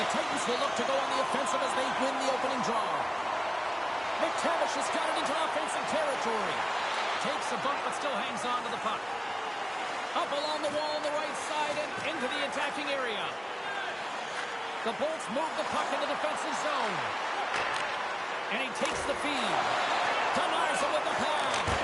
The Titans will look to go on the offensive as they win the opening draw. McTavish has got it into offensive territory. Takes a bump but still hangs on to the puck. Up along the wall on the right side and into the attacking area. The Bolts move the puck in the defensive zone. And he takes the feed. Denies him with the pad.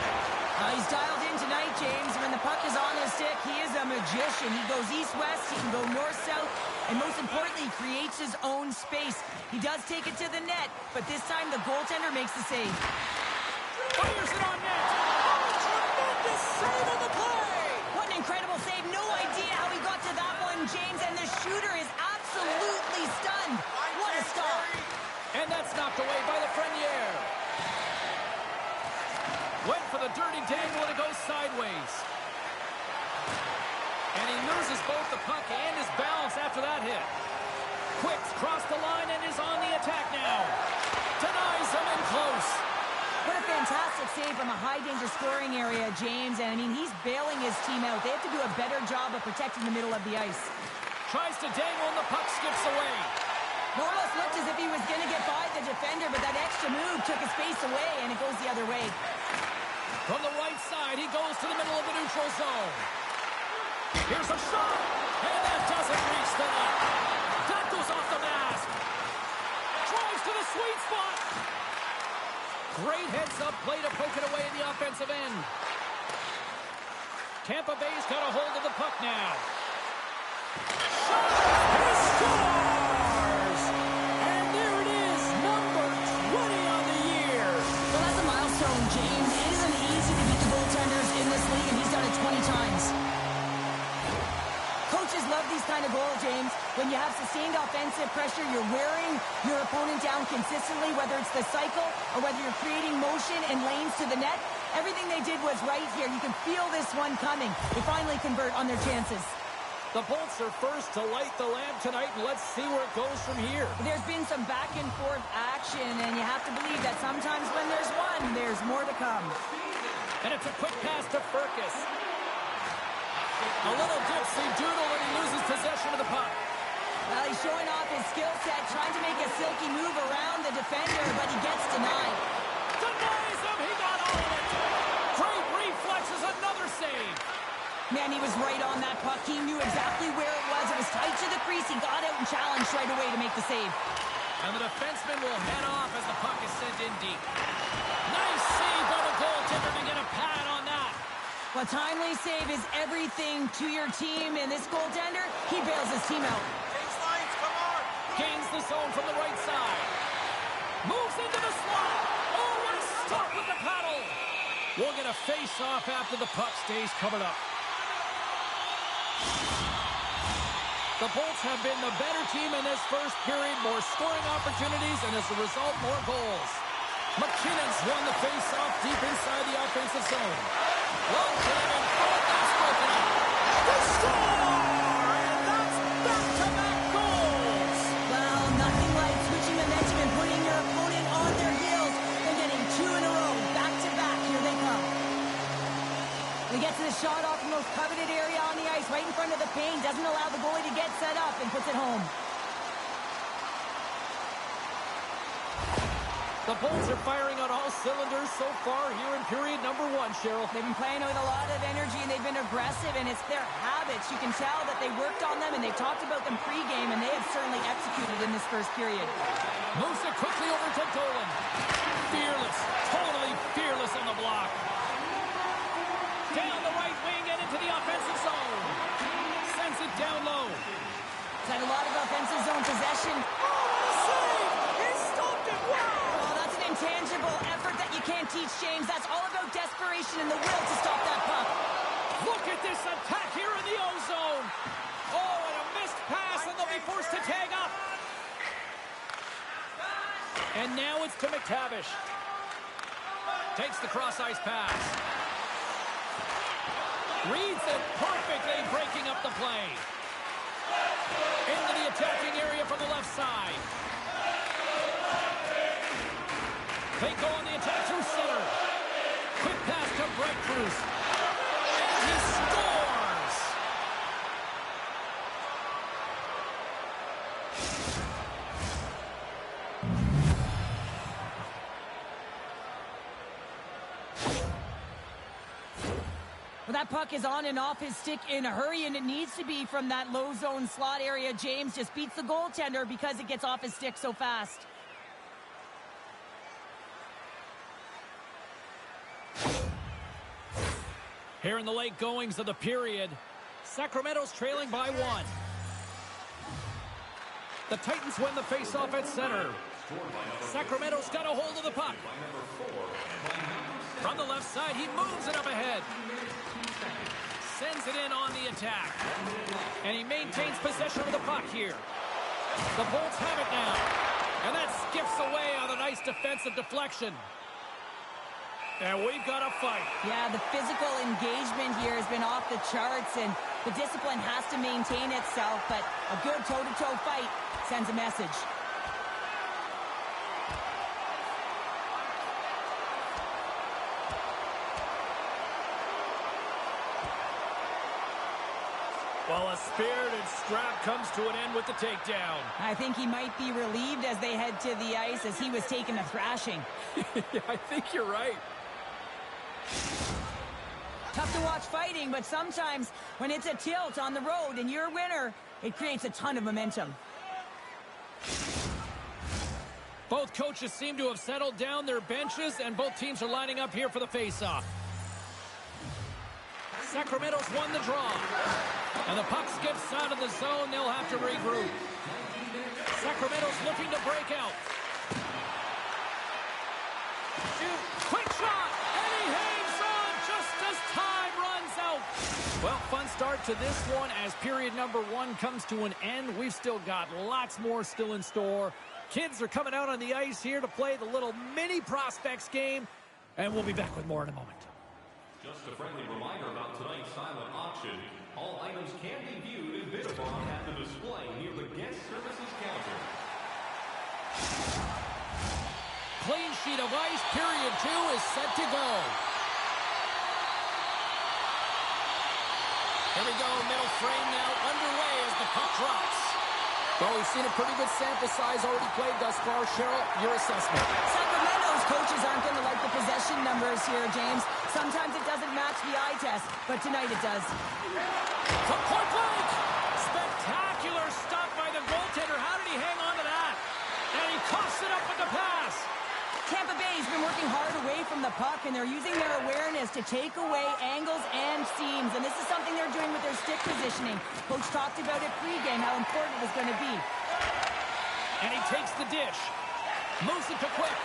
He's dialed in tonight, James. When the puck is on his stick, he is a magician. He goes east-west, he can go north-south, and most importantly, he creates his own space. He does take it to the net, but this time the goaltender makes the save. Fires it on net. Oh, tremendous save on the play. What an incredible save. No idea how he got to that one, James, and the shooter is absolutely stunned. What a stop. And that's knocked away by the Frenier. Went for the dirty dangle and it goes sideways. And he loses both the puck and his balance after that hit. Quicks crossed the line and is on the attack now. Denies him in close. What a fantastic save from a high-danger scoring area, James. And, I mean, he's bailing his team out. They have to do a better job of protecting the middle of the ice. Tries to dangle and the puck skips away. Almost looked as if he was going to get by the defender, but that extra move took his space away, and it goes the other way. From the right side, he goes to the middle of the neutral zone. Here's a shot, and that doesn't reach the net. That goes off the mask. Drives to the sweet spot. Great heads-up play to poke it away in the offensive end. Tampa Bay's got a hold of the puck now. Shot! He scores! And there it is, number 20 on the year. Well, that's a milestone, James. It isn't easy to beat the goaltenders in this league, and he's done it 20 times. Coaches love these kind of goals, James. When you have sustained offensive pressure, you're wearing your opponent down consistently, whether it's the cycle or whether you're creating motion and lanes to the net. Everything they did was right here. You can feel this one coming. They finally convert on their chances. The Bolts are first to light the lamp tonight, and let's see where it goes from here. There's been some back-and-forth action, and you have to believe that sometimes when there's one, there's more to come. And it's a quick pass to Furcus. A little dipsy-doodle, and he loses possession of the puck. Well, he's showing off his skill set, trying to make a silky move around the defender, but he gets denied. Denies him! He got all of it! Great reflexes, another save! Man, he was right on that puck. He knew exactly where it was. It was tight to the crease. He got out and challenged right away to make the save. And the defenseman will head off as the puck is sent in deep. Nice save by the goaltender to get a pad on that. Well, timely save is everything to your team, and this goaltender, he bails his team out. Lines, come on! Gains the zone from the right side. Moves into the slot. Oh, what a stop with the paddle! We'll get a face-off after the puck stays covered up. The Bolts have been the better team in this first period. More scoring opportunities, and as a result, more goals. McKinnon's won the face-off deep inside the offensive zone. Long time in front, that's broken up. They score! And that's back-to-back goals! Well, nothing like switching momentum and putting your opponent on their heels and getting two in a row. Back-to-back, here they come. He gets the shot off the most coveted area on the ice, right in front of the paint, doesn't allow the goalie to get set up, and puts it home. The Bolts are firing on all cylinders so far here in period number 1, Cheryl. They've been playing with a lot of energy, and they've been aggressive, and it's their habits. You can tell that they worked on them, and they've talked about them pregame, and they have certainly executed in this first period. Moves it quickly over to Dolan. Fearless, totally fearless on the block. Down the right wing and into the offensive zone. Sends it down low. He's had a lot of offensive zone possession. Oh, save! He stopped it! Wow! Oh, that's an intangible effort that you can't teach, James. That's all about desperation and the will to stop that puck. Look at this attack here in the O-zone. Oh, and a missed pass, and they'll be forced to tag up. And now it's to McTavish. Takes the cross-ice pass. Reads it perfectly, breaking up the play. Into the attacking area from the left side. They go on the attack through center. Quick pass to Brett Cruz. And he scores! that puck is on and off his stick in a hurry, and it needs to be from that low zone slot area. James just beats the goaltender because it gets off his stick so fast. Here in the late goings of the period, Sacramento's trailing by 1. The Titans win the faceoff at center. Sacramento's got a hold of the puck. From the left side, he moves it up ahead. Sends it in on the attack. And he maintains possession of the puck here. The Bolts have it now. And that skips away on a nice defensive deflection. And we've got a fight. Yeah, the physical engagement here has been off the charts, and the discipline has to maintain itself, but a good toe-to-toe fight sends a message. Well, a spirited scrap comes to an end with the takedown. I think he might be relieved as they head to the ice, as he was taking a thrashing. Yeah, I think you're right. Tough to watch fighting, but sometimes when it's a tilt on the road and you're a winner, it creates a ton of momentum. Both coaches seem to have settled down their benches, and both teams are lining up here for the faceoff. Sacramento's won the draw. And the puck skips out of the zone. They'll have to regroup. Sacramento's looking to break out. Quick shot! And he hangs on just as time runs out. Well, fun start to this one as period number 1 comes to an end. We've still got lots more still in store. Kids are coming out on the ice here to play the little mini prospects game. And we'll be back with more in a moment. Just a friendly reminder about tonight's silent auction. All items can be viewed and bid upon at the display near the guest services counter. Clean sheet of ice. Period 2 is set to go. Here we go. Middle frame now underway as the puck drops. Well, we've seen a pretty good sample size already played thus far. Cheryl, your assessment. Sacramento's coaches aren't going to like the possession numbers here, James. Sometimes it doesn't match the eye test, but tonight it does. From point blank! Spectacular stop by the goaltender. How did he hang on to that? And he coughs it up with the pass. Tampa Bay's been working hard away from the puck, and they're using their awareness to take away angles and seams. And this is something they're doing with their stick positioning. Coach talked about it pregame, how important it was going to be. And he takes the dish. Moves it to Quick.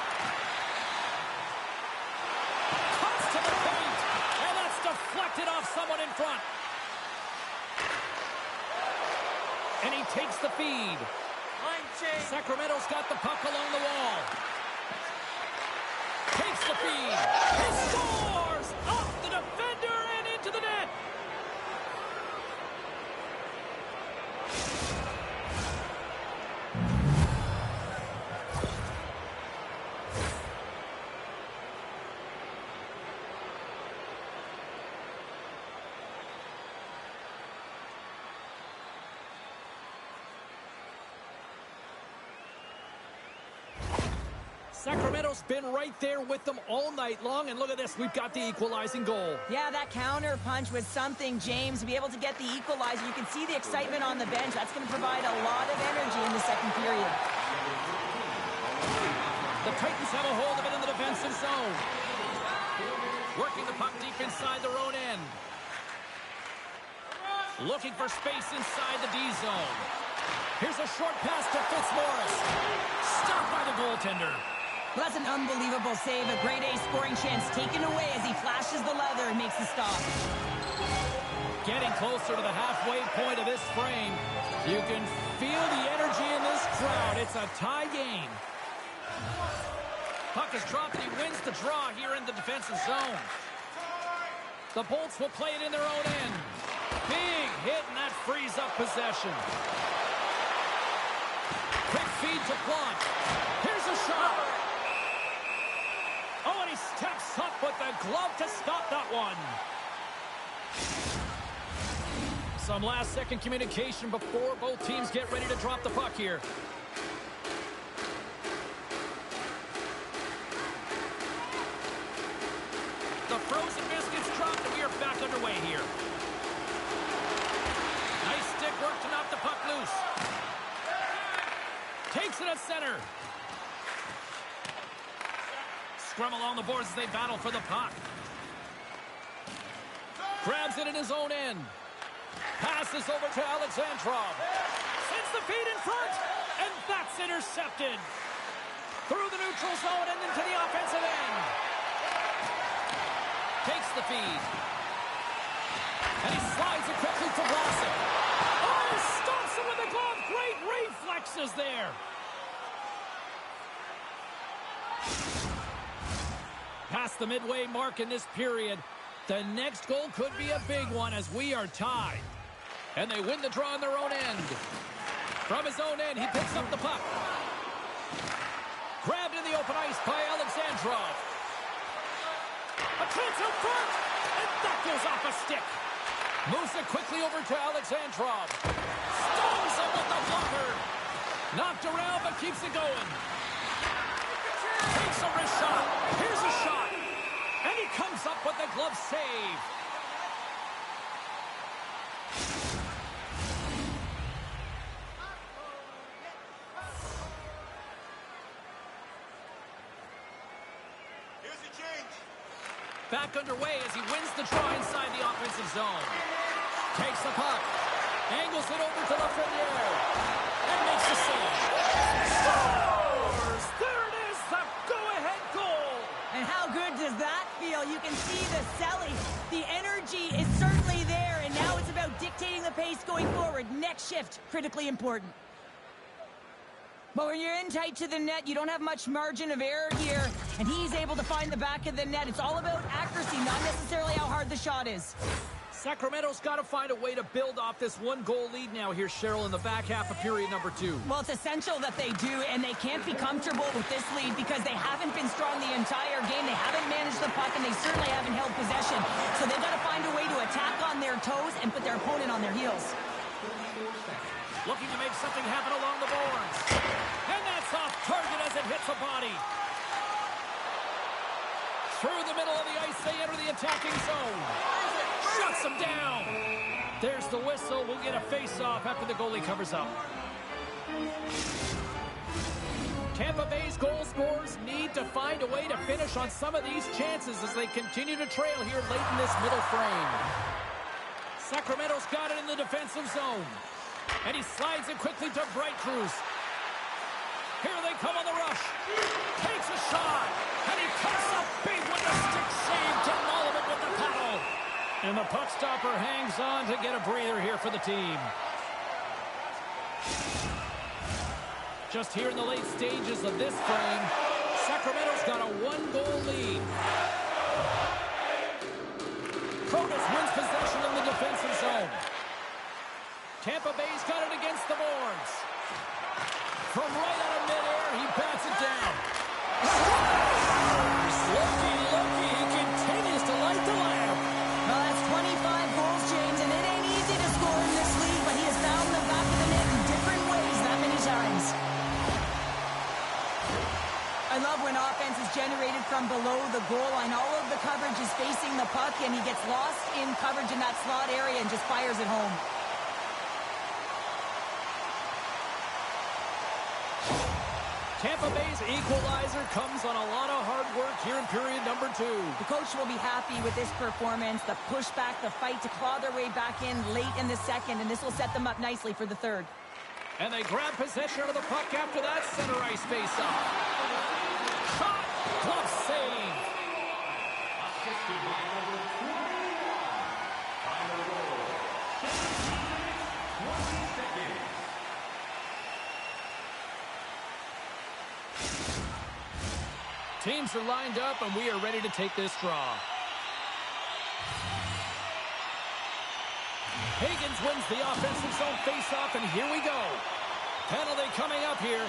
Cuts to the paint. And that's deflected off someone in front. And he takes the feed. Sacramento's got the puck along the wall. Takes the feed. He scores! Off the defender and into the net. Sacramento's been right there with them all night long, and look at this, we've got the equalizing goal. Yeah, that counter punch was something, James, to be able to get the equalizer. You can see the excitement on the bench. That's going to provide a lot of energy in the second period. The Titans have a hold of it in the defensive zone. Working the puck deep inside their own end. Looking for space inside the D zone. Here's a short pass to Fitzmaurice. Stopped by the goaltender. Well, that's an unbelievable save. A grade A scoring chance taken away as he flashes the leather and makes the stop. Getting closer to the halfway point of this frame. You can feel the energy in this crowd. It's a tie game. Puck is dropped and he wins the draw here in the defensive zone. The Bolts will play it in their own end. Big hit, and that frees up possession. Quick feed to Blunt. Here's a shot. Oh, and he steps up with the glove to stop that one. Some last-second communication before both teams get ready to drop the puck here. The frozen biscuits dropped, and we are back underway here. scrum along the boards as they battle for the puck. Grabs it in his own end. Passes over to Alexandrov. Sends the feed in front, and that's intercepted. Through the neutral zone and into the offensive end. Takes the feed. And he slides it quickly for Vlasic. Oh, stops him with the glove. Great reflexes there. Past the midway mark in this period. The next goal could be a big one as we are tied. And they win the draw on their own end. From his own end, he picks up the puck. Grabbed in the open ice by Alexandrov. A chance out front, and that goes off a stick. Moves it quickly over to Alexandrov. Stones him with the blocker. Knocked around, but keeps it going. Takes a wrist shot. Here's a shot. And he comes up with the glove save. Here's the change. Back underway as he wins the draw inside the offensive zone. Takes the puck. Angles it over to Lafreniere. And makes the save. Scores! There it is, the go-ahead goal. And how good does that feel? You can see the selling. The energy is certainly there, and now it's about dictating the pace going forward. Next shift, critically important. But when you're in tight to the net, you don't have much margin of error here, and he's able to find the back of the net. It's all about accuracy, not necessarily how hard the shot is. Sacramento's got to find a way to build off this one-goal lead now here, Cheryl, in the back half of period number 2. Well, it's essential that they do, and they can't be comfortable with this lead because they haven't been strong the entire game. They haven't managed the puck, and they certainly haven't held possession. So they've got to find a way to attack on their toes and put their opponent on their heels. Looking to make something happen along the boards. And that's off target as it hits a body. Through the middle of the ice, they enter the attacking zone. Shuts them down. There's the whistle. We'll get a face-off after the goalie covers up. Tampa Bay's goal scorers need to find a way to finish on some of these chances as they continue to trail here late in this middle frame. Sacramento's got it in the defensive zone. And he slides it quickly to Bright-Cruz. Here they come on the rush. Takes a shot. And he cuts up big with the stick save to Mulligan with the paddle. And the puck stopper hangs on to get a breather here for the team. Just here in the late stages of this frame, Sacramento's got a one-goal lead. Protas wins possession in the defensive zone. Tampa Bay's got it against the boards. From right out of midair, he bats it down. Loki, he continues to light the lamp. Well, that's 25 goals, James, and it ain't easy to score in this league, but he has found the back of the net in different ways that many times. I love when offense is generated from below the goal line. All of the coverage is facing the puck, and he gets lost in coverage in that slot area and just fires it home. Tampa Bay's equalizer comes on a lot of hard work here in period number 2. The coach will be happy with this performance, the pushback, the fight to claw their way back in late in the second, and this will set them up nicely for the third. And they grab possession of the puck after that center ice face-off. Shot, glove save. Assisted by number 21. Final goal. 20 seconds. Teams are lined up, and we are ready to take this draw. Higgins wins the offensive zone face-off, and here we go. Penalty coming up here.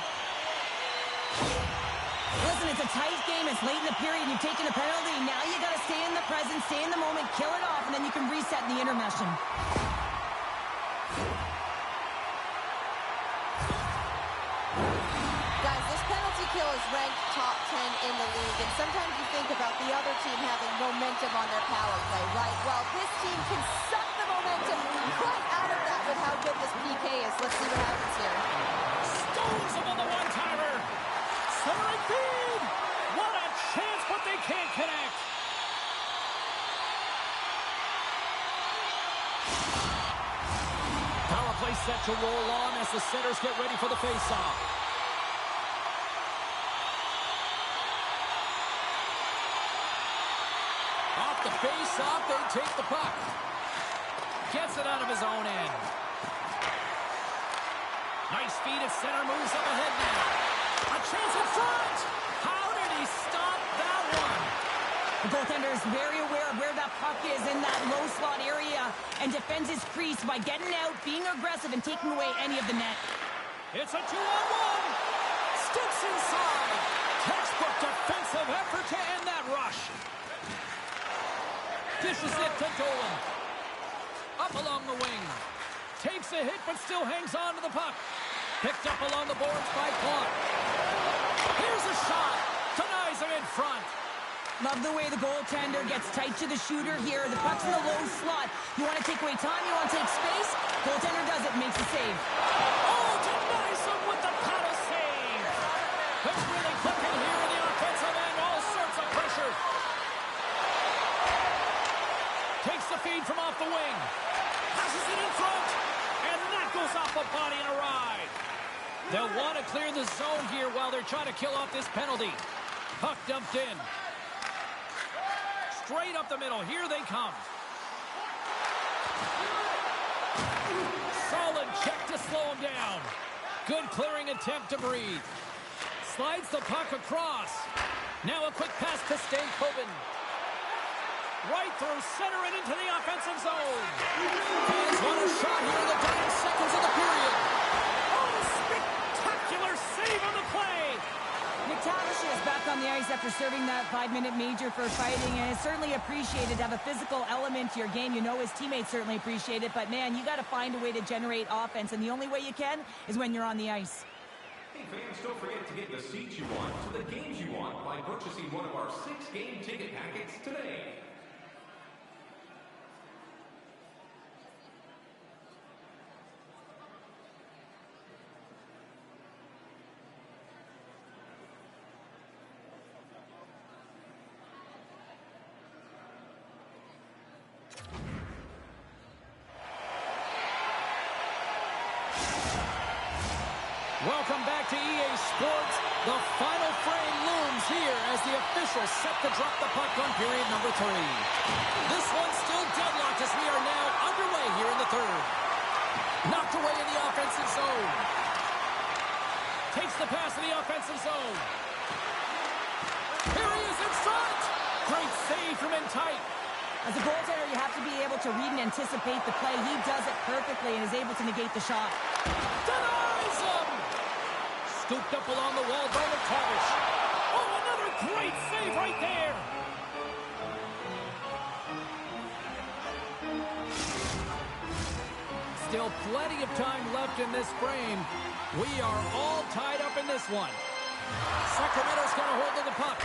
Listen, it's a tight game. It's late in the period. You've taken a penalty. Now you got to stay in the present, stay in the moment, kill it off, and then you can reset in the intermission. Guys, this penalty kill is ranked top 10 in the league, and sometimes you think about the other team having momentum on their power play, right? Well, this team can suck the momentum right out of that with how good this PK is. Let's see what happens here. Stones him on the one-timer. Centering feed. What a chance, but play set to roll on as the centers get ready for the face-off. Off the face-off, they take the puck. Gets it out of his own end. Nice feed at center, moves up ahead now. A chance in front! How did he stop that one? The goaltender is very aware of where that puck is in that low slot area and defends his crease by getting out, being aggressive, and taking away any of the net. It's a 2-on-1. Steps inside. Textbook defensive effort to end that rush. Dishes it to Dolan. Up along the wing. Takes a hit, but still hangs on to the puck. Picked up along the boards by Clark. Here's a shot. Denies him in front. Love the way the goaltender gets tight to the shooter here. The puck's in the low slot. You want to take away time, you want to take space. Goaltender does it, makes the save. Oh, denies him with the paddle save. It's really clicking here in the offensive end. All sorts of pressure. Takes the feed from off the wing. Passes it in front. And that goes off the body and a ride. They'll want to clear the zone here while they're trying to kill off this penalty. Puck dumped in. Straight up the middle. Here they come. Solid check to slow him down. Good clearing attempt to breathe. Slides the puck across. Now a quick pass to Stankoven. Right through center and into the offensive zone. Fans want a shot here in the dying seconds of the period. Oh, spectacular save on the play. McTavish is back on the ice after serving that 5-minute major for fighting, and it's certainly appreciated to have a physical element to your game. You know his teammates certainly appreciate it, but man, you got to find a way to generate offense, and the only way you can is when you're on the ice. Hey fans, don't forget to get the seats you want to the games you want by purchasing one of our 6-game ticket packets today. Welcome back to EA Sports. The final frame looms here as the officials set to drop the puck on period number 3. This one's still deadlocked as we are now underway here in the third. Knocked away in the offensive zone. Takes the pass in the offensive zone. Here he is in front. Great save from in tight. As a goaltender, you have to be able to read and anticipate the play. He does it perfectly and is able to negate the shot. Denies him! Scooped up along the wall by McTavish. Oh, another great save right there! Still plenty of time left in this frame. We are all tied up in this one. Sacramento's got a hold of the puck.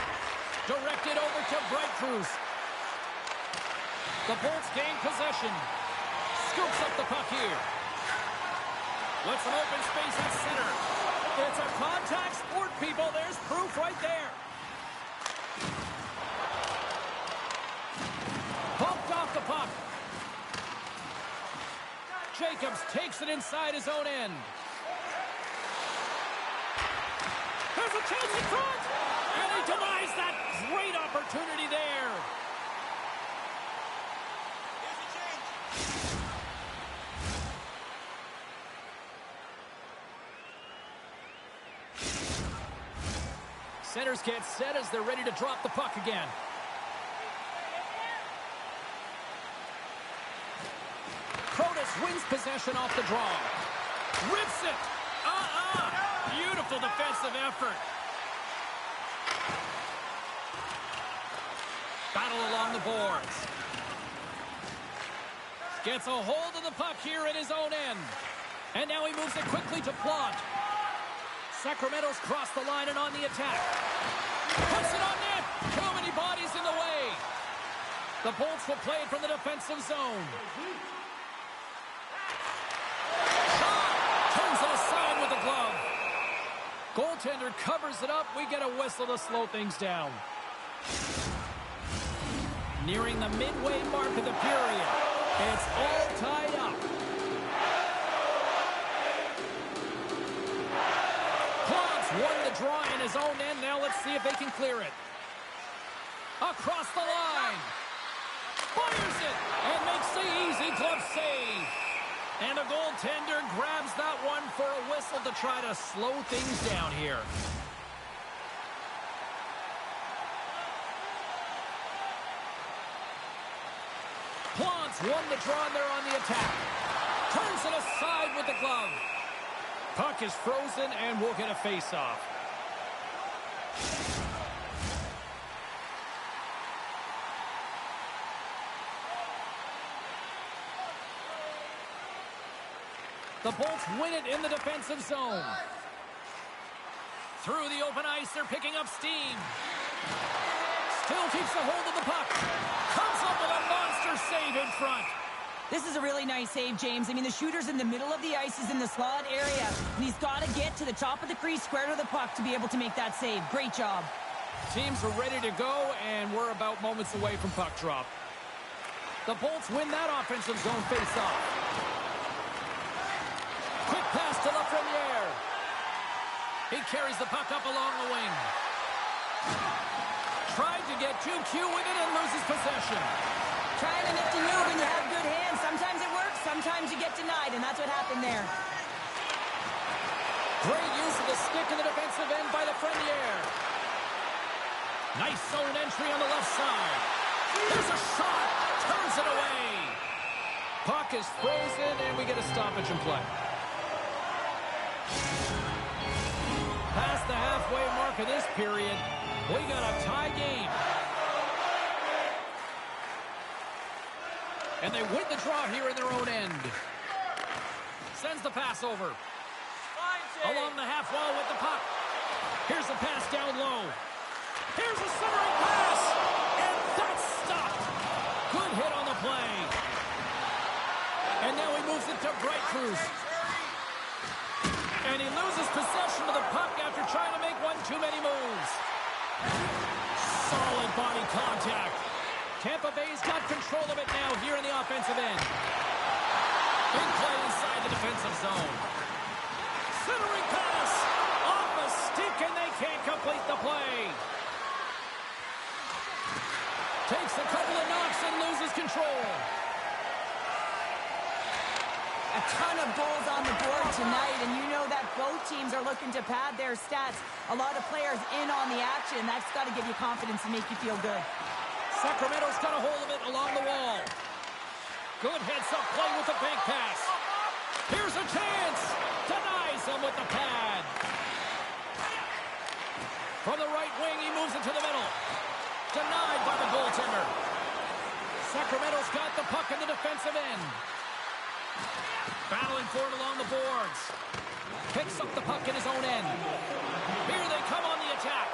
Directed over to Bright Cruz. The Bolts gain possession. Scoops up the puck here. Lets some open space at center. It's a contact sport, people. There's proof right there. Pumped off the puck. Jacobs takes it inside his own end. There's a chance in front. And he denies that great opportunity there. Centers get set as they're ready to drop the puck again. Protas wins possession off the draw. Rips it. Beautiful defensive effort. Battle along the boards. Gets a hold of the puck here at his own end. And now he moves it quickly to Plot. Sacramento's crossed the line and on the attack. Puts it on net. Too many bodies in the way. The Bolts will play it from the defensive zone. Shot. Turns it aside with the glove. Goaltender covers it up. We get a whistle to slow things down. Nearing the midway mark of the period. It's all tied up. the draw in his own end. Now let's see if they can clear it. Across the line. Fires it and makes the easy glove save. And the goaltender grabs that one for a whistle to try to slow things down here. Plants won the draw and they're on the attack. Turns it aside with the glove. Puck is frozen and we'll get a face-off. The Bolts win it in the defensive zone. Through the open ice, they're picking up steam. Still keeps a hold of the puck. Comes up with a monster save in front. This is a really nice save, James. I mean, the shooter's in the middle of the ice. He's in the slot area. And he's got to get to the top of the crease, square to the puck to be able to make that save. Great job. Teams are ready to go, and we're about moments away from puck drop. The Bolts win that offensive zone face-off. Quick pass to Lafreniere. He carries the puck up along the wing. Tried to get too cute with it and loses possession. Trying a nifty move when you have good hands. Sometimes it works, sometimes you get denied, and that's what happened there. Great use of the stick in the defensive end by Lafreniere. Nice zone entry on the left side. There's a shot. Turns it away. Puck is frozen, and we get a stoppage in play. Past the halfway mark of this period, we got a tie game. And they win the draw here in their own end. Sends the pass over. Along the half wall with the puck. Here's the pass down low. Here's a centering pass. And that's stopped. Good hit on the play. And now he moves it to Bright Cruz. And he loses possession of the puck after trying to make one too many moves. Solid body contact. Tampa Bay's got control of it now here in the offensive end. Big play inside the defensive zone. Centering pass. Off a stick and they can't complete the play. Takes a couple of knocks and loses control. A ton of goals on the board tonight, and you know that both teams are looking to pad their stats. A lot of players in on the action. That's got to give you confidence and make you feel good. Sacramento's got a hold of it along the wall. Good heads-up play with the bank pass. Here's a chance. Denies him with the pad. From the right wing, he moves it to the middle. Denied by the goaltender. Sacramento's got the puck in the defensive end. Battling for it along the boards. Picks up the puck in his own end. Here they come on the attack.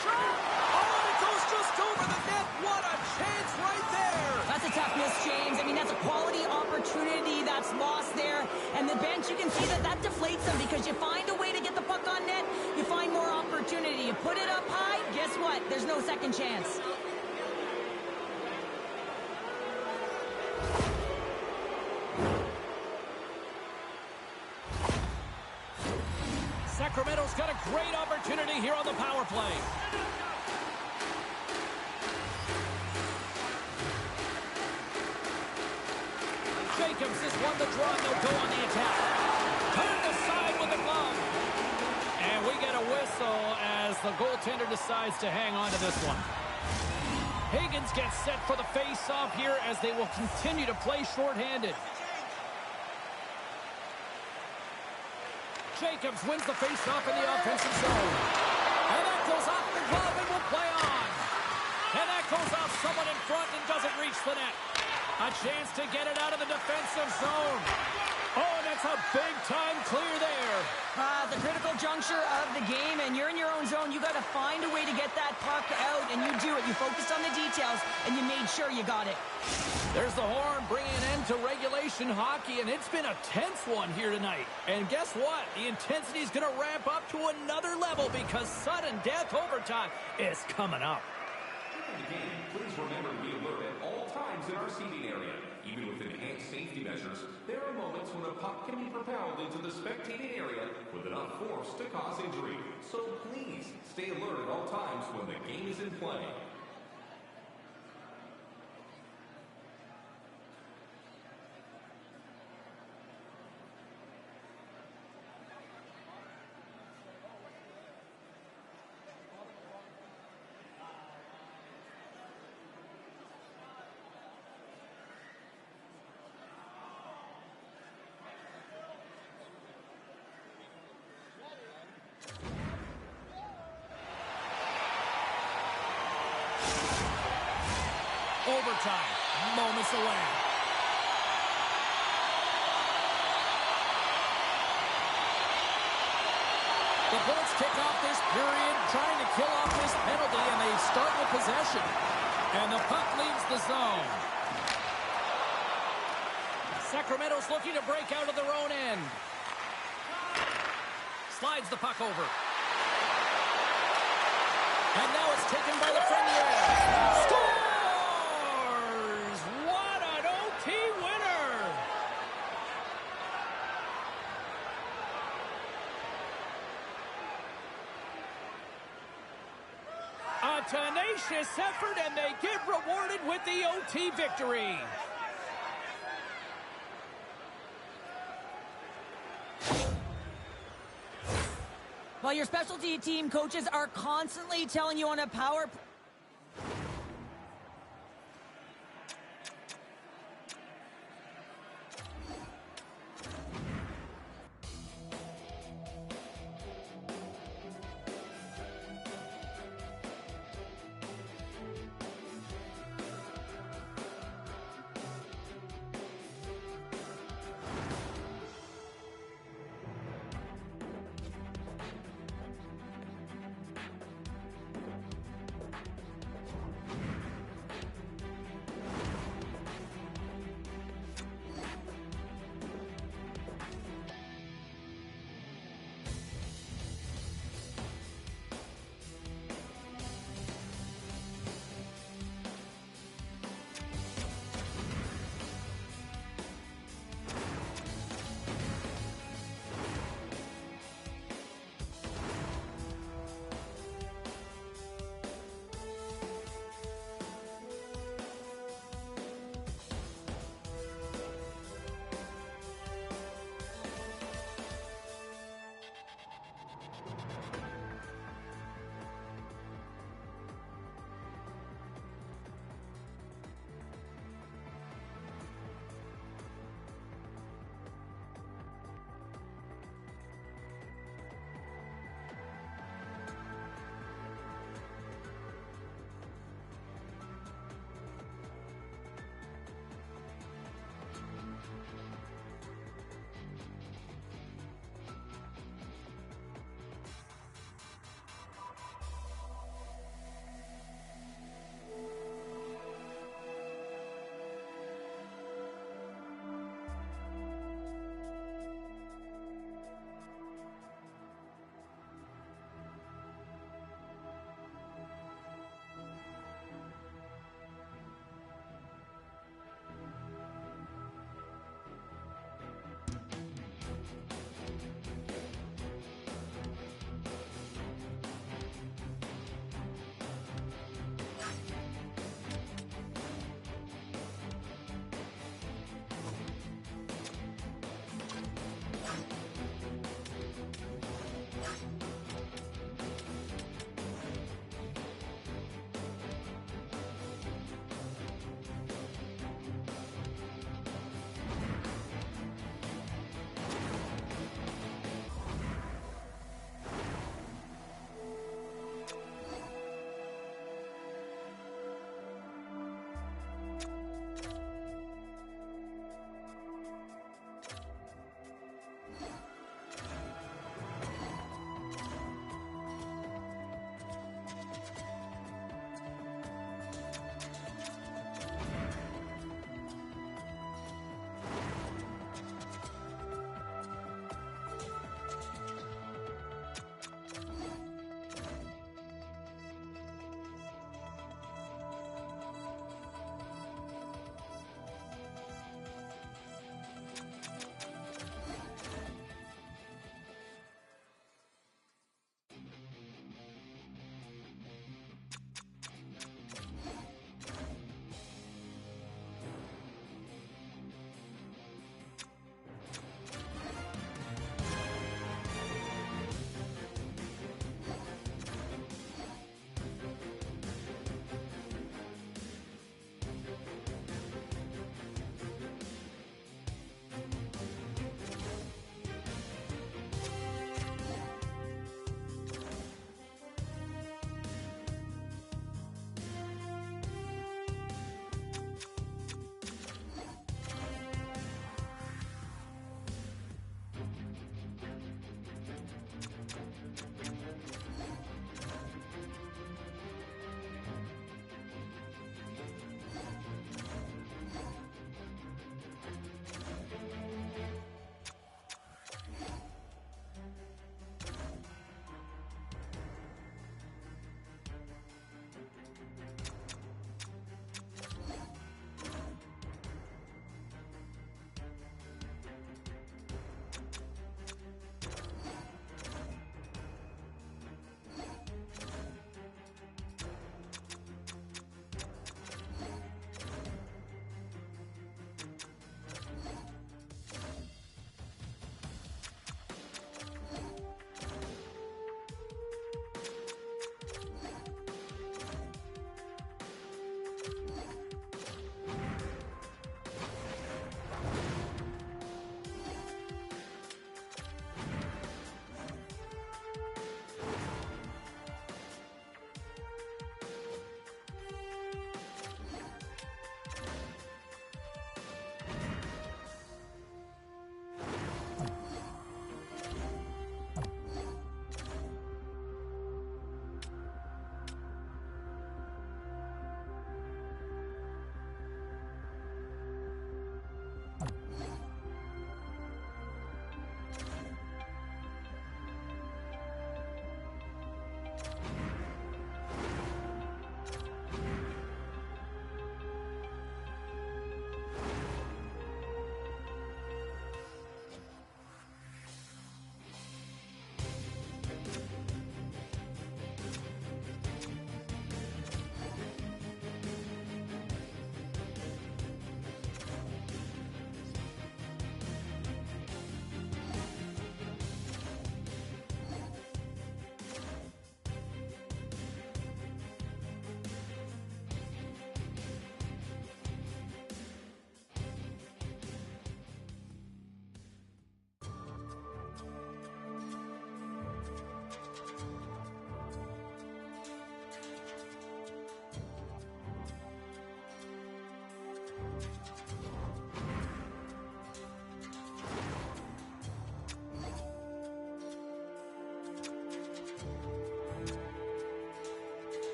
Shot! Oh, it goes just over the net. What a chance right there. That's a tough miss, James. I mean, that's a quality opportunity that's lost there. And the bench, you can see that deflates them because you find a way to get the puck on net, you find more opportunity. You put it up high, guess what? There's no second chance. Sacramento's got a great opportunity here on the power play. Jacobs has won the draw and they'll go on the attack. Turned aside with the glove. And we get a whistle as the goaltender decides to hang on to this one. Higgins gets set for the face-off here as they will continue to play shorthanded. Jacobs wins the face-off in the offensive zone. And that goes off the glove and will play on. And that goes off someone in front and doesn't reach the net. A chance to get it out of the defensive zone. Oh, and that's a big-time clear there. The critical juncture of the game, and you're in your own zone. You got to find a way to get that puck out, and you do it. You focused on the details, and you made sure you got it. There's the horn bringing an end to regulation hockey, and it's been a tense one here tonight. And guess what? The intensity is going to ramp up to another level because sudden death overtime is coming up. During the game, please remember to be alert at all times in our seating area. Even with enhanced safety measures, measures, there are moments when a puck can be propelled into the spectating area with enough force to cause injury. So please stay alert at all times when the game is in play. Overtime, moments away. The Bullets kick off this period, trying to kill off this penalty, and they start with possession. And the puck leaves the zone. Sacramento's looking to break out of their own end. Slides the puck over. And now it's taken by the Frenier. Scores! What an OT winner! A tenacious effort, and they get rewarded with the OT victory. Well, your specialty team coaches are constantly telling you on a power...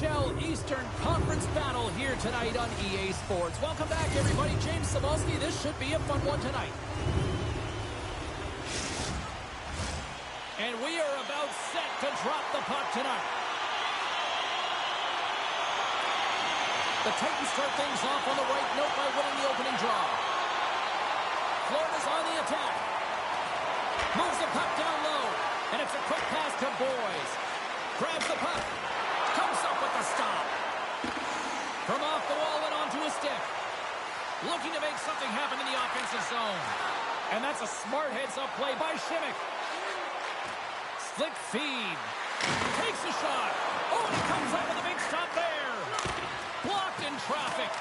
NHL Eastern Conference battle here tonight on EA Sports. Welcome back, everybody. James Cebulski. This should be a fun one tonight. And we are about set to drop the puck tonight. The Titans start things off on the right note by winning the opening draw. Florida's on the attack. Moves the puck down low. And it's a quick pass to Boyes. Grabs the puck. Comes up with the stop. From off the wall and onto a stick. Looking to make something happen in the offensive zone. And that's a smart heads-up play by Schimmick. Slick feed. Takes a shot. Oh, and he comes up with a big stop there. Blocked in traffic.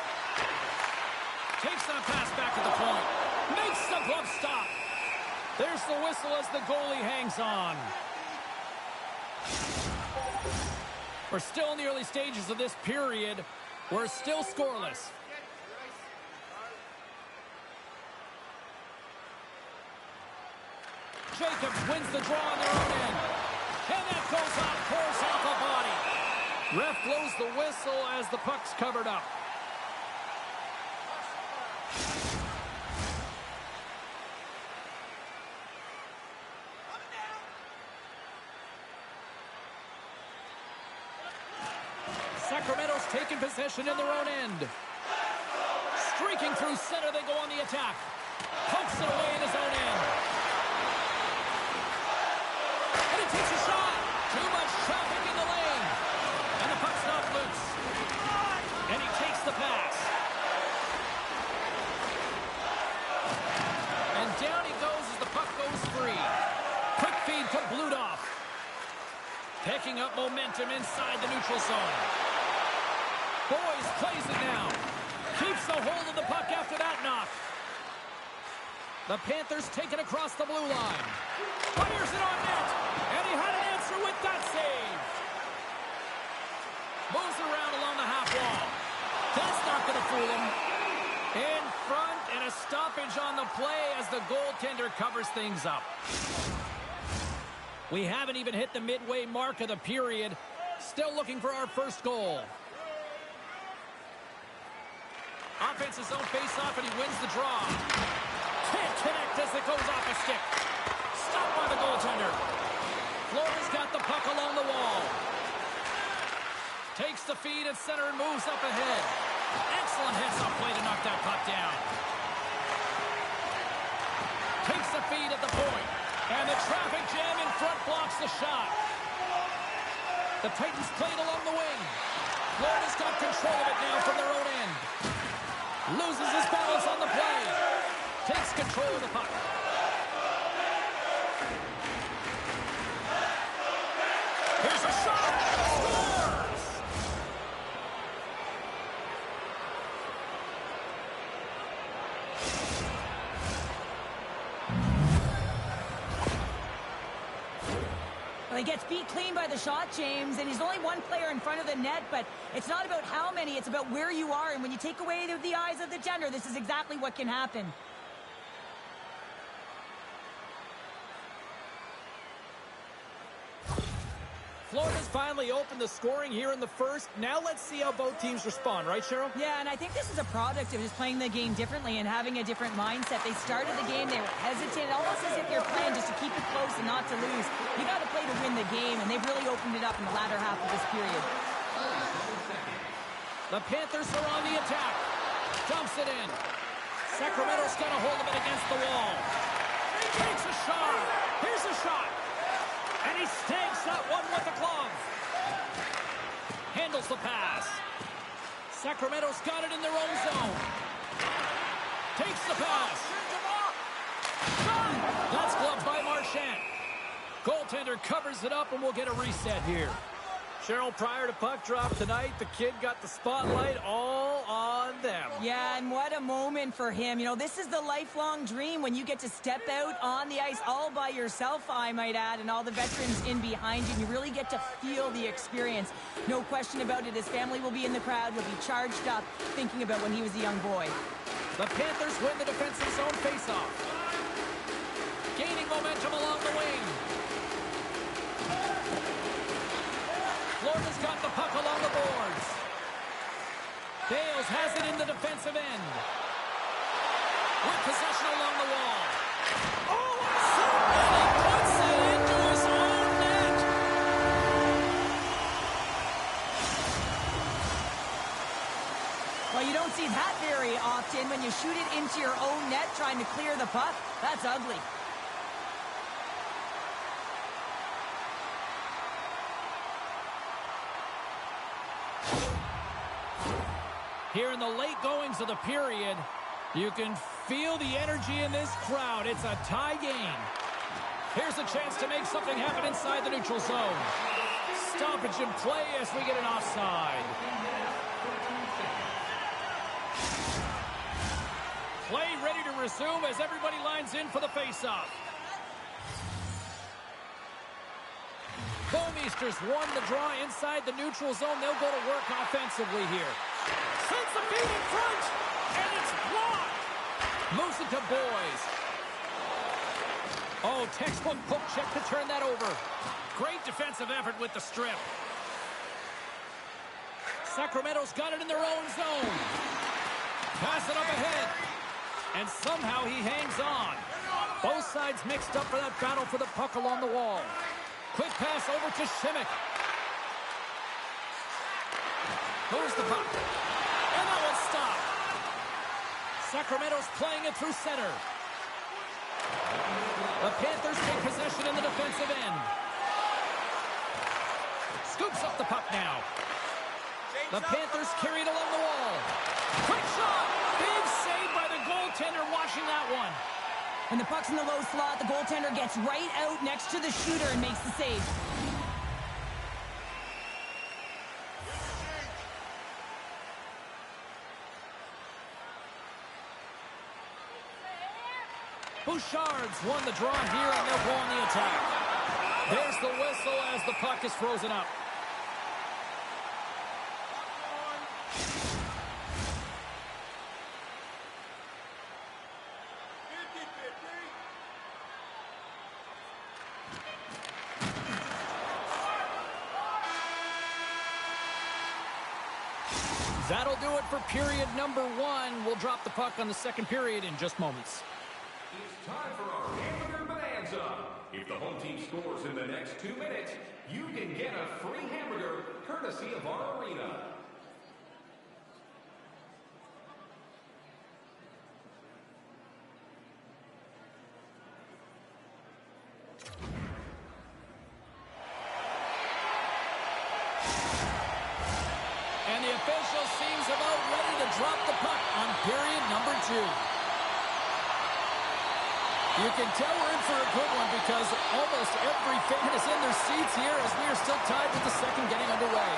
Takes that pass back at the point. Makes the glove stop. There's the whistle as the goalie hangs on. We're still in the early stages of this period. We're still scoreless. Jacobs wins the draw on their own end. And that goes off, course off the body. Ref blows the whistle as the puck's covered up. Sacramento's taking possession in their own end. Streaking through center, they go on the attack. Pokes it away in his own end. And he takes a shot. Too much traffic in the lane. And the puck's not loose. And he takes the pass. And down he goes as the puck goes free. Quick feed to Bludoff. Picking up momentum inside the neutral zone. Boyes plays it now. Keeps the hold of the puck after that knock. The Panthers take it across the blue line. Fires it on net. And he had an answer with that save. Moves around along the half wall. That's not going to fool him. In front and a stoppage on the play as the goaltender covers things up. We haven't even hit the midway mark of the period. Still looking for our first goal. Offensive zone face-off, and he wins the draw. Can't connect as it goes off a stick. Stopped by the goaltender. Florida's got the puck along the wall. Takes the feed at center and moves up ahead. Excellent heads-up play to knock that puck down. Takes the feed at the point. And the traffic jam in front blocks the shot. The Titans played along the wing. Florida's got control of it now from their own end. Loses his balance on the play. Takes control of the puck. Here's a shot. Scores! Well, he gets beat clean by the shot, James, and he's only one player in front of the net, but it's not about how many, it's about where you are, and when you take away the eyes of the defender, this is exactly what can happen. Florida's finally opened the scoring here in the first. Now let's see how both teams respond, right, Cheryl? Yeah, and I think this is a product of just playing the game differently and having a different mindset. They started the game, they were hesitant, almost as if they're playing just to keep it close and not to lose. You got to play to win the game, and they've really opened it up in the latter half of this period. The Panthers are on the attack. Dumps it in. Sacramento's got a hold of it against the wall. Takes a shot. Here's a shot. And he snags that one with the glove. Handles the pass. Sacramento's got it in their own zone. Takes the pass. That's gloved by Marchand. Goaltender covers it up, and we'll get a reset here. Cheryl, prior to puck drop tonight, the kid got the spotlight all on them. Yeah, and what a moment for him. You know, this is the lifelong dream when you get to step out on the ice all by yourself, I might add, and all the veterans in behind you, and you really get to feel the experience. No question about it. His family will be in the crowd, will be charged up, thinking about when he was a young boy. The Panthers win the defensive zone faceoff. Gaining momentum along the wing. Florida North has got the puck along the boards. Bales has it in the defensive end. With possession along the wall. Oh, and he puts it into his own net. Well, you don't see that very often when you shoot it into your own net trying to clear the puck. That's ugly. Here in the late goings of the period, you can feel the energy in this crowd. It's a tie game. Here's a chance to make something happen inside the neutral zone. Stoppage in play as we get an offside. Play ready to resume as everybody lines in for the faceoff. Bomeisters won the draw inside the neutral zone. They'll go to work offensively here. Sends the feed in front, and it's blocked. Moves it to Boys. Oh, textbook poke check to turn that over. Great defensive effort with the strip. Sacramento's got it in their own zone. Pass it up ahead. And somehow he hangs on. Both sides mixed up for that battle for the puck along the wall. Quick pass over to Simic. Moves the puck. And that will stop. Sacramento's playing it through center. The Panthers take possession in the defensive end. Scoops up the puck now. The Panthers carry it along the wall. Quick shot. Big save by the goaltender watching that one. When the puck's in the low slot, the goaltender gets right out next to the shooter and makes the save. Bouchard's won the draw here, and they'll go on the attack. There's the whistle as the puck is frozen up. That'll do it for period number 1. We'll drop the puck on the second period in just moments. It's time for our Hamburger Bonanza. If the home team scores in the next 2 minutes, you can get a free hamburger courtesy of our arena. And the official seems about ready to drop the puck on period number 2. You can tell we're in for a good one because almost every fan is in their seats here as we are still tied with the second getting underway.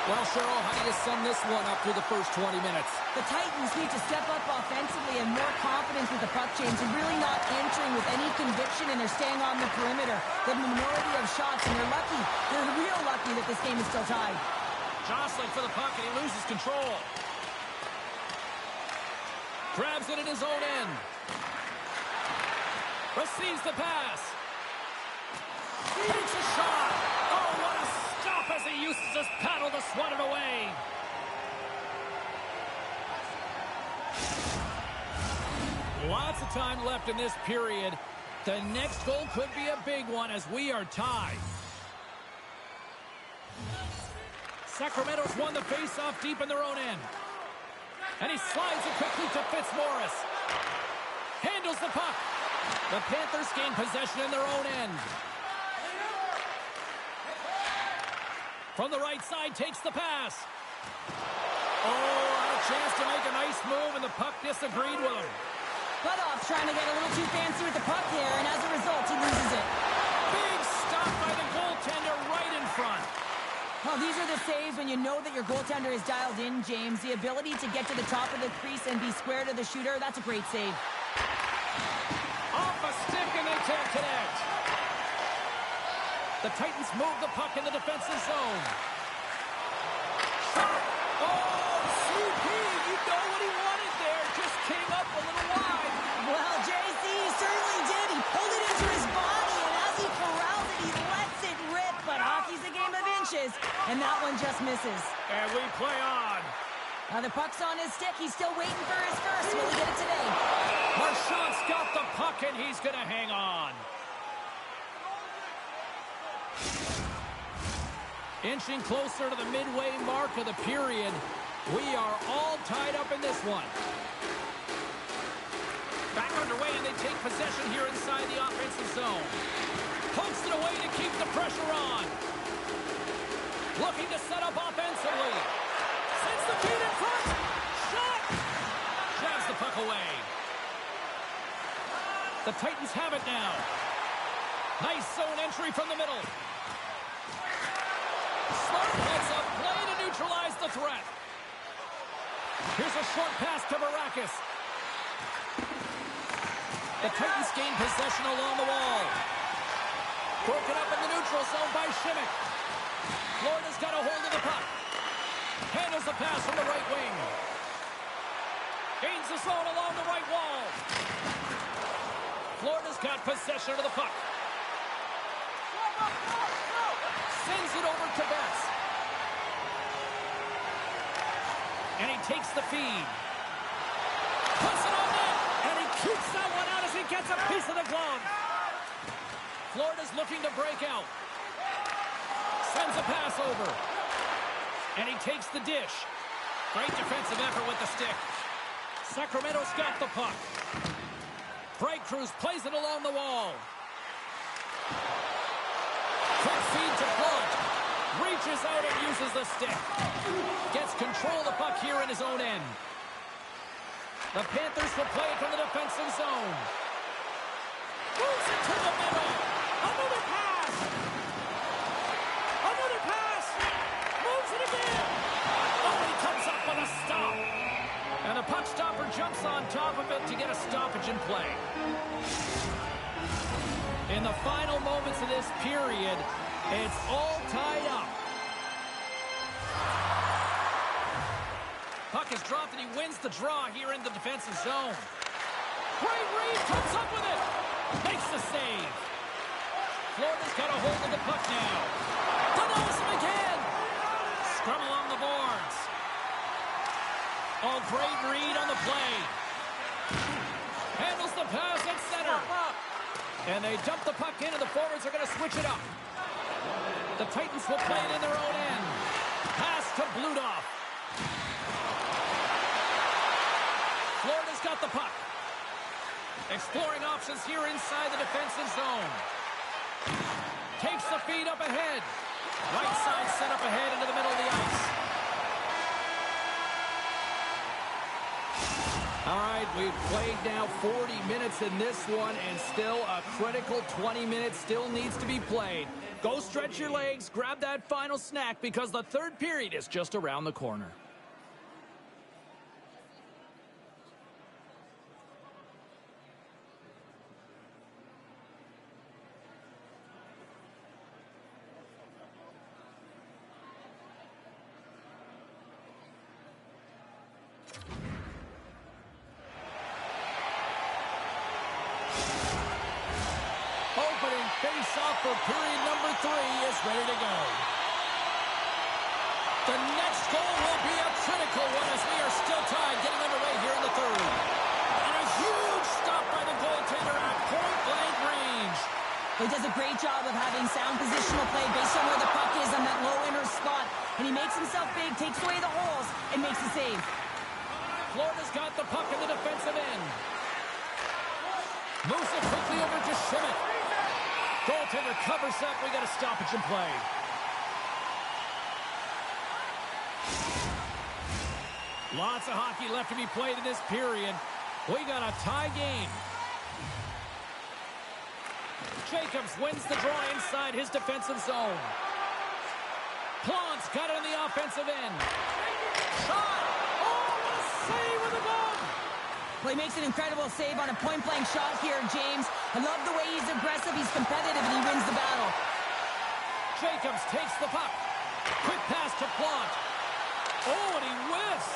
Well, Cheryl, how do you sum this one up through the first 20 minutes? The Titans need to step up offensively and more confidence with the puck change and really not entering with any conviction, and they're staying on the perimeter. They have a minority of shots, and they're lucky. They're real lucky that this game is still tied. Jostling for the puck, and he loses control. Grabs it in his own end. Receives the pass. Takes a shot. Oh, what a stop as he uses his paddle to swat it away. Lots of time left in this period. The next goal could be a big one as we are tied. Sacramento's won the face-off deep in their own end. And he slides it quickly to Fitzmaurice. Handles the puck. The Panthers gain possession in their own end. From the right side, takes the pass. Oh, had a chance to make a nice move, and the puck disagreed with him. Butoff's trying to get a little too fancy with the puck there, and as a result, he loses it. Big stop by the goaltender right in front. Well, these are the saves when you know that your goaltender is dialed in, James. The ability to get to the top of the crease and be square to the shooter, that's a great save. Off a stick, and they can't connect. The Titans move the puck in the defensive zone. Shot. Oh, CP, you know what he wanted there. Just came up a little wide. Well, JC certainly did. He pulled it into his body, and as he corrals it, he lets it rip. But hockey's a game of inches. And that one just misses. And we play on. The puck's on his stick. He's still waiting for his first. Will he get it today? Marchand's got the puck, and he's going to hang on. Inching closer to the midway mark of the period. We are all tied up in this one. Back underway, and they take possession here inside the offensive zone. Pokes it away to keep the pressure on. Looking to set up offensively. Sends the feet in front. Shot! Grabs the puck away. The Titans have it now. Nice zone entry from the middle. Smart heads up play to neutralize the threat. Here's a short pass to Barakis. The Titans gain possession along the wall. Broken up in the neutral zone by Shimmick. Florida's got a hold of the puck. Handles the pass from the right wing. Gains the zone along the right wall. Florida's got possession of the puck. Sends it over to Betts. And he takes the feed. Puts it on net. And he keeps that one out as he gets a piece of the glove. Florida's looking to break out. Sends a pass over. And he takes the dish. Great defensive effort with the stick. Sacramento's got the puck. Break Cruz plays it along the wall. Quick feed to Blunt. Reaches out and uses the stick. Gets control of the puck here in his own end. The Panthers will play it from the defensive zone. Moves it to the middle. Another pass. Another pass. Moves it again. Oh, he comes up with a stop. And the puck stopper jumps on top of it to get a stoppage in play. In the final moments of this period, it's all tied up. Puck is dropped and he wins the draw here in the defensive zone. Great read, comes up with it. Makes the save. Florida's got a hold of the puck now. Denies him again. Scrum along the boards. Oh, great read on the play. Handles the pass at center. And they dump the puck in, and the forwards are going to switch it up. The Titans will play it in their own end. Pass to Bludoff. Florida's got the puck. Exploring options here inside the defensive zone. Takes the feed up ahead. Right side set up ahead into the middle of the ice. All right, we've played now 40 minutes in this one, and still a critical 20 minutes still needs to be played. Go stretch your legs, grab that final snack, because the third period is just around the corner. Face-off for period number 3 is ready to go. The next goal will be a critical one as we are still tied, getting underway here in the third. And a huge stop by the goaltender at point-blank range. He does a great job of having sound positional play based on where the puck is on that low inner spot. And he makes himself big, takes away the holes, and makes the save. Florida's got the puck in the defensive end. Moves it quickly over to Shimmick. Goaltender covers up. We got a stoppage in play. Lots of hockey left to be played in this period. We got a tie game. Jacobs wins the draw inside his defensive zone. Plant's got it on the offensive end. Shot! Oh, what a save with the glove! Well, he makes an incredible save on a point-blank shot here, James. I love the way he's aggressive, he's competitive, and he wins the battle. Jacobs takes the puck. Quick pass to Plant. Oh, and he whiffs.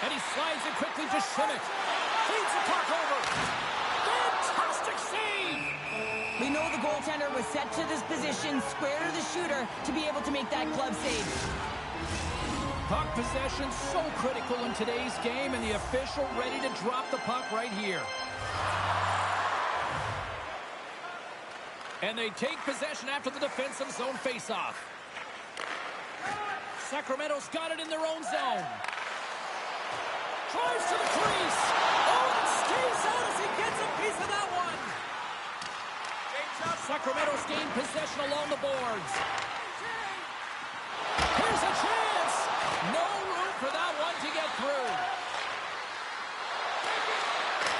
And he slides it quickly to Shimmick. Feeds the puck over. Fantastic save! We know the goaltender was set to this position, square to the shooter, to be able to make that glove save. Puck possession so critical in today's game, and the official ready to drop the puck right here. And they take possession after the defensive zone faceoff. Sacramento's got it in their own zone. Drives to the crease. Oh, and stays out as he gets a piece of that one. Sacramento's gained possession along the boards. Here's a chance. No room for that one to get through.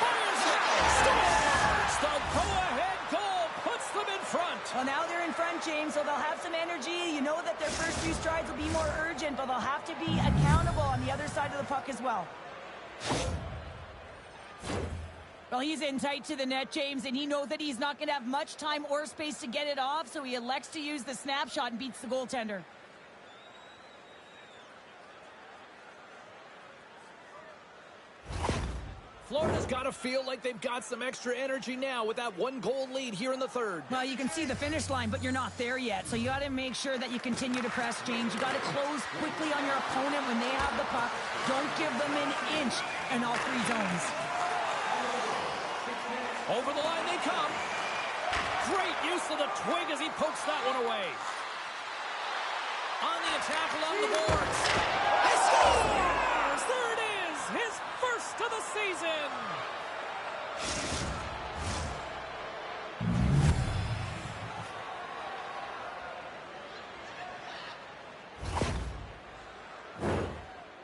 Fires it. Scores! The go-ahead goal puts them in front. Well, now they're in front, James, so they'll have some energy. You know that their first few strides will be more urgent, but they'll have to be accountable on the other side of the puck as well. Well, he's in tight to the net, James, and he knows that he's not going to have much time or space to get it off, so he elects to use the snapshot and beats the goaltender. Florida's got to feel like they've got some extra energy now with that one-goal lead here in the third. Well, you can see the finish line, but you're not there yet, so you got to make sure that you continue to press, James. You got to close quickly on your opponent when they have the puck. Don't give them an inch in all three zones. Over the line they come. Great use of the twig as he pokes that one away. On the attack along the boards. He scores! There it is! His first of the season!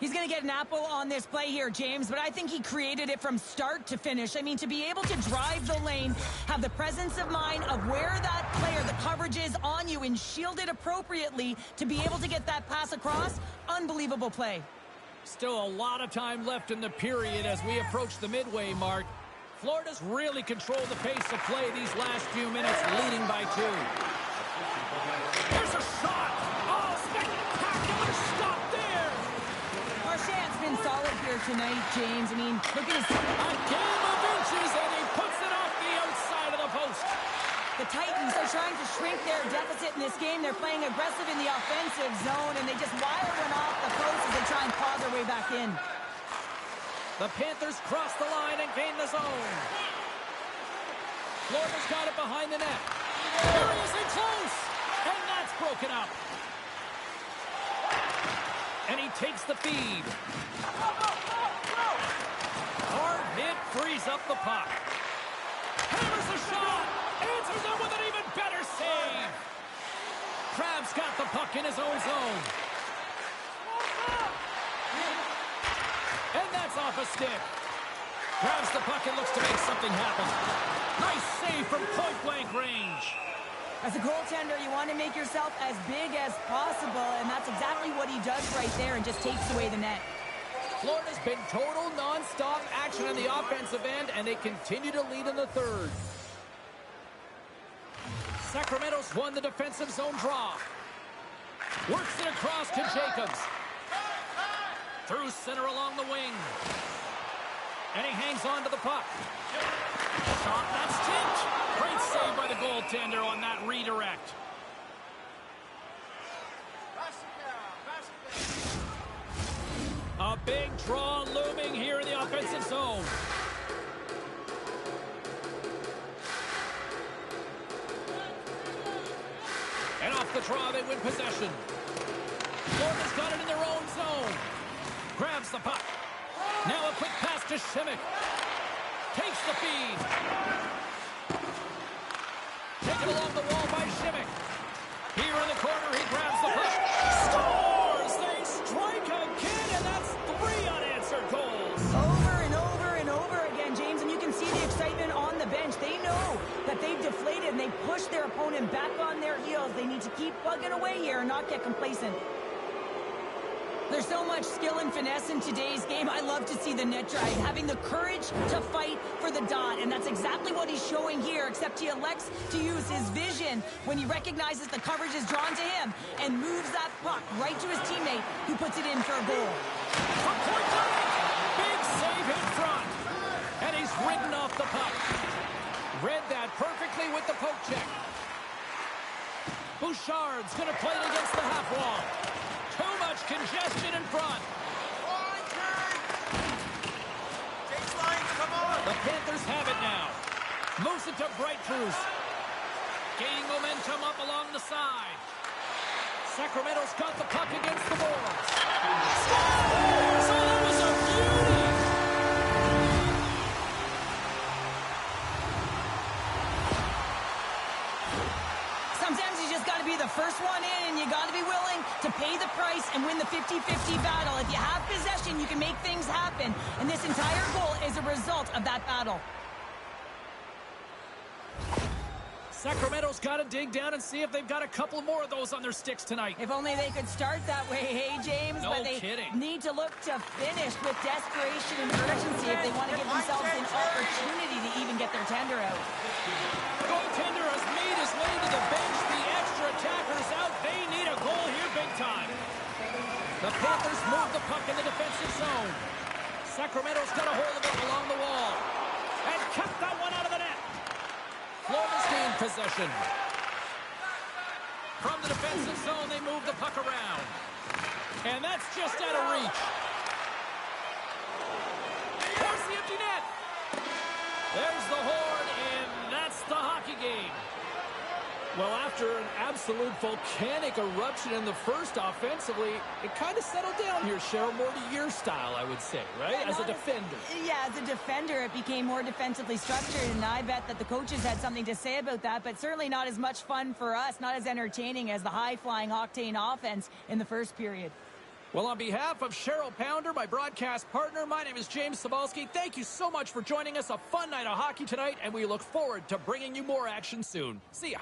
He's going to get an apple on this play here, James, but I think he created it from start to finish. I mean, to be able to drive the lane, have the presence of mind of where that player, the coverage is on you, and shield it appropriately to be able to get that pass across, unbelievable play. Still a lot of time left in the period as we approach the midway mark. Florida's really controlled the pace of play these last few minutes, leading by 2. Here's a shot! Oh, spectacular stop there! Marchand's been solid here tonight, James. I mean, look at his... A game of inches, and he puts it off the outside of the post. The Titans are trying to shrink their deficit in this game. They're playing aggressive in the offensive zone, and they just wire one off the post as they try and claw their way back in. The Panthers cross the line and gain the zone. Florida's got it behind the net. Here he is in close, and that's broken up. And he takes the feed. Hard hit frees up the puck. Hammers the shot. Answers it with an even better save. Krabs got the puck in his own zone. And that's off a stick. Grabs the puck and looks to make something happen. Nice save from point-blank range. As a goaltender, you want to make yourself as big as possible, and that's exactly what he does right there and just takes away the net. Florida's been total non-stop action on the offensive end, and they continue to lead in the third. Sacramento's won the defensive zone draw. Works it across to Jacobs. Through center along the wing. And he hangs on to the puck. Shot, that's tipped. Great save by the goaltender on that redirect. A big draw looming here in the offensive zone. And off the draw, they win possession. Florida's got it in their own zone. Grabs the puck. Now a quick pass to Simic. Takes the feed. Taken along the wall by Simic. Here in the corner, he grabs the puck. Scores! They strike again, and that's 3 unanswered goals. Over and over and over again, James, and you can see the excitement on the bench. They know that they've deflated, and they push their opponent back on their heels. They need to keep plugging away here and not get complacent. There's so much skill and finesse in today's game. I love to see the net drive, having the courage to fight for the dot, and that's exactly what he's showing here, except he elects to use his vision when he recognizes the coverage is drawn to him and moves that puck right to his teammate, who puts it in for a goal. From point blank, big save in front, and he's ridden off the puck. Read that perfectly with the poke check. Bouchard's going to play it against the half wall. Too much congestion in front. The Panthers have it now. Moves it to Breitfus. Gaining momentum up along the side. Sacramento's got the puck against the boards. Scores! Oh, that was a beauty! Sometimes you just got to be the first one in, and you got to be willing to pay the price and win the 50-50 battle. If you have possession, you can make things happen, and this entire goal is a result of that battle. Sacramento's got to dig down and see if they've got a couple more of those on their sticks tonight. If only they could start that way, hey, James? No but they kidding. need to look to finish with desperation and urgency if they want to give themselves an opportunity to even get their tender out. Goaltender has made his way to the bench. The extra attackers out. They need a goal here big time. The Panthers move the puck in the defensive zone. Sacramento's got a hold of it along the wall. And kept that one out of the net. Florida's gained possession. From the defensive zone, they move the puck around. And that's just out of reach. There's the empty net. There's the horn, and that's the hockey game. Well, after an absolute volcanic eruption in the first offensively, it kind of settled down here, Cheryl, more to your style, I would say, right? Yeah, as a defender. As a defender, it became more defensively structured, and I bet that the coaches had something to say about that, but certainly not as much fun for us, not as entertaining as the high-flying octane offense in the first period. Well, on behalf of Cheryl Pounder, my broadcast partner, my name is James Cybulski. Thank you so much for joining us. A fun night of hockey tonight, and we look forward to bringing you more action soon. See ya.